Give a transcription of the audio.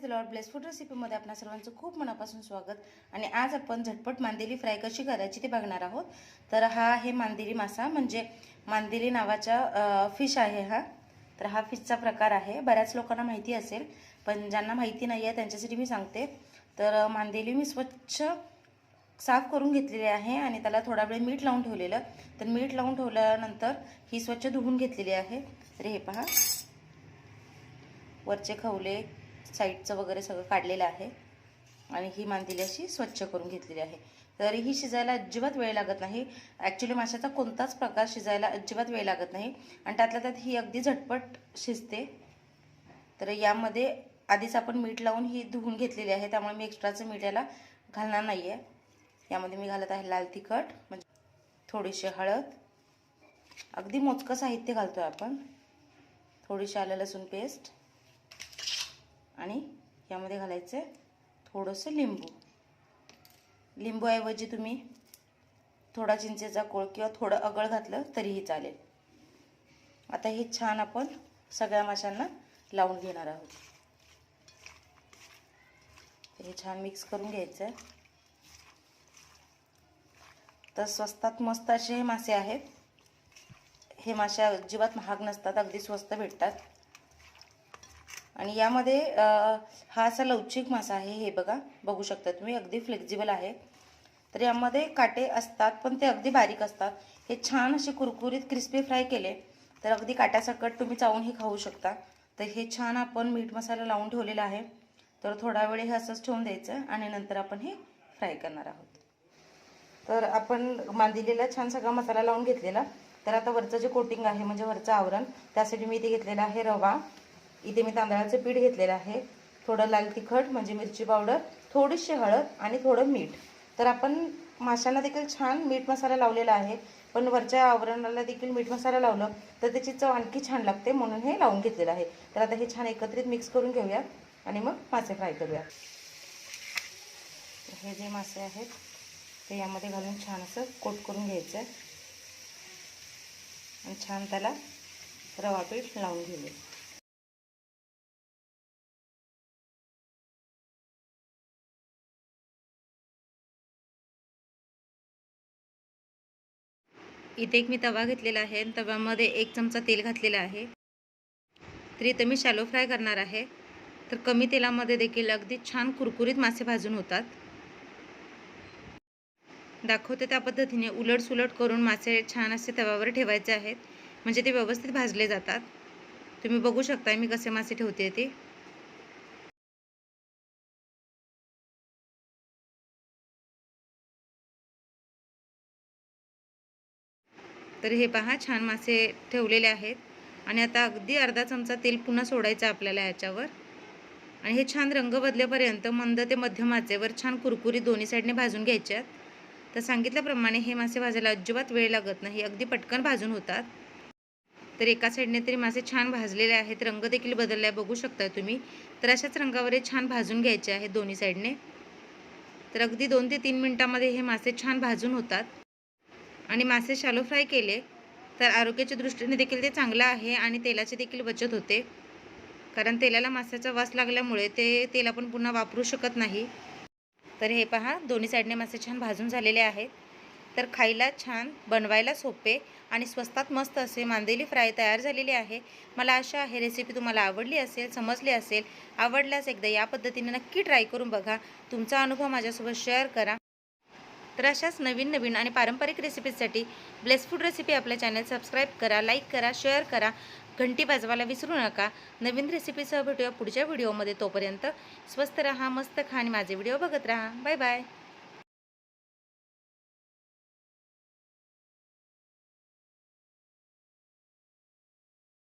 The Lord. Bless food रेसिपीमध्ये आपणा सर्वांचं खूप मनापासून स्वागत. आणि आज आपण झटपट मांदेली फ्राय कशी करायची ते बघणार आहोत. तर हा आहे मांदेली मासा, म्हणजे मांदेली नावाचा फिश आहे हा. तर हा फिशचा प्रकार आहे. बऱ्याच लोकांना माहिती असेल, पण ज्यांना माहिती नाही आहे त्यांच्यासाठी मी सांगते. तर मांदेली मी स्वच्छ साफ करून घेतलेली आहे आणि त्याला थोडा वेळ मीठ लावून ठेवलेलं. तर मीठ लावून ठेवल्यानंतर ही स्वच्छ धुवून घेतलेली आहे. तर हे पहा, वरचे खवले साईडचं वगैरे सगळं काढलेलं आहे आणि ही मांदेली अशी स्वच्छ करून घेतलेली आहे. तर ही शिजायला अजिबात वेळ लागत नाही. ॲक्च्युली माशाचा कोणताच प्रकार शिजायला अजिबात वेळ लागत नाही आणि त्यातल्या त्यात ही अगदी झटपट शिजते. तर यामध्ये आधीच आपण मीठ लावून ही धुवून घेतलेली आहे, त्यामुळे मी एक्स्ट्राचं मीठ याला घालणार नाही आहे. यामध्ये मी घालत आहे लाल तिखट, म्हणजे थोडीशी हळद, अगदी मोजकं साहित्य घालतो आहे आपण, थोडीशी आलं लसूण पेस्ट आणि यामध्ये घालायचं आहे थोडंसं लिंबू. लिंबूऐवजी तुम्ही थोडा चिंचेचा कोळ किंवा थोडं अगळ घातलं तरीही चालेल. आता हे छान आपण सगळ्या माशांना लावून घेणार आहोत. हे छान मिक्स करून घ्यायचं आहे. तर स्वस्तात मस्त असे हे मासे आहेत. हे मासे अजिबात महाग नसतात, अगदी स्वस्त भेटतात. आणि यामध्ये हा असा लवचिक मासा आहे. हे बघू शकता तुम्ही, अगदी फ्लेक्झिबल आहे. तर यामध्ये काटे असतात, पण ते अगदी बारीक असतात. हे छान असे कुरकुरीत क्रिस्पी फ्राय केले तर अगदी काट्यासकट तुम्ही चावून हे खाऊ शकता. तर हे छान आपण मीठ मसाला लावून ठेवलेला आहे. तर थोडा वेळ हे असंच ठेवून द्यायचं आणि नंतर आपण हे फ्राय करणार आहोत. तर आपण मांदेलीला छान सगळा मसाला लावून घेतलेला. तर आता वरचं जे कोटिंग आहे, म्हणजे वरचं आवरण, त्यासाठी मी इथे घेतलेला आहे रवा. इथे मी तांदळाचं पीठ घेतलेलं आहे, थोडं लाल तिखट म्हणजे मिरची पावडर, थोडीशी हळद आणि थोडं मीठ. तर आपण माशांना देखील छान मीठ मसाला लावलेला आहे, पण वरच्या आवरणाला देखील मीठ मसाला लावलं तर त्याची चव आणखी छान लागते, म्हणून हे लावून घेतलेलं आहे. तर आता हे छान एकत्रित मिक्स करून घेऊया आणि मग मासे फ्राय करूया. हे जे मासे आहेत ते यामध्ये घालून छान असं कोट करून घ्यायचं आहे आणि छान त्याला रवा पीठ लावून घेऊया. इथे एक मी तवा घेतलेला आहे आणि तव्यामध्ये 1 चमचा तेल घातलेला आहे. तर इथे मी शॅलो फ्राय करणार आहे. तर कमी तेलामध्ये देखील अगदी छान कुरकुरीत मासे भाजून होतात. दाखवते त्या पद्धतीने उलट सुलट करून मासे छान असे तव्यावर ठेवायचे आहेत, म्हणजे ते व्यवस्थित भाजले जातात. तुम्ही बघू शकता मी कसे मासे ठेवते ते. तर हे पहा, छान मासे ठेवलेले आहेत आणि आता अगदी अर्धा चमचा तेल पुन्हा सोडायचं आपल्याला याच्यावर आणि हे छान रंग बदलेपर्यंत मंद ते मध्यम आचेवर छान कुरकुरीत दोन्ही साईडने भाजून घ्यायचे आहेत. तर सांगितल्याप्रमाणे हे मासे भाजायला अजिबात वेळ लागत नाही, अगदी पटकन भाजून होतात. तर एका साईडने तरी मासे छान भाजलेले आहेत, रंग देखील बदलला आहे, बघू शकता तुम्ही. तर अशाच रंगावर छान भाजून घ्यायचे आहेत दोन्ही साईडने. तर अगदी 2 ते 3 मिनिटांमध्ये हे मासे छान भाजून होतात. आणि मासे शॅलो फ्राय केले तर आरोग्याच्या दृष्टीने देखील ते चांगलं आहे आणि तेलाची देखील बचत होते, कारण तेलाला माशाचा वास लागल्यामुळे ते तेल आपण पुन्हा वापरू शकत नाही. तर हे पहा, दोन्ही साईडने मासे छान भाजून झालेले आहेत. तर खायला छान, बनवायला सोपे आणि स्वस्तात मस्त असे मांदेली फ्राय तयार झालेले आहे. मला आशा आहे रेसिपी तुम्हाला आवडली असेल, समजली असेल. आवडल्यास एकदा या पद्धतीने नक्की ट्राय करून बघा. तुमचा अनुभव माझ्यासोबत शेअर करा. तर अशाच नवीन नवीन आणि पारंपरिक रेसिपीजसाठी ब्लेस फूड रेसिपी आपल्या चॅनल सबस्क्राईब करा, लाईक करा, शेअर करा, घंटी वाजवायला विसरू नका. नवीन रेसिपीसह भेटूया पुढच्या व्हिडिओमध्ये. तोपर्यंत स्वस्त रहा, मस्त खा आणि माझे व्हिडिओ बघत राहा. Bye bye.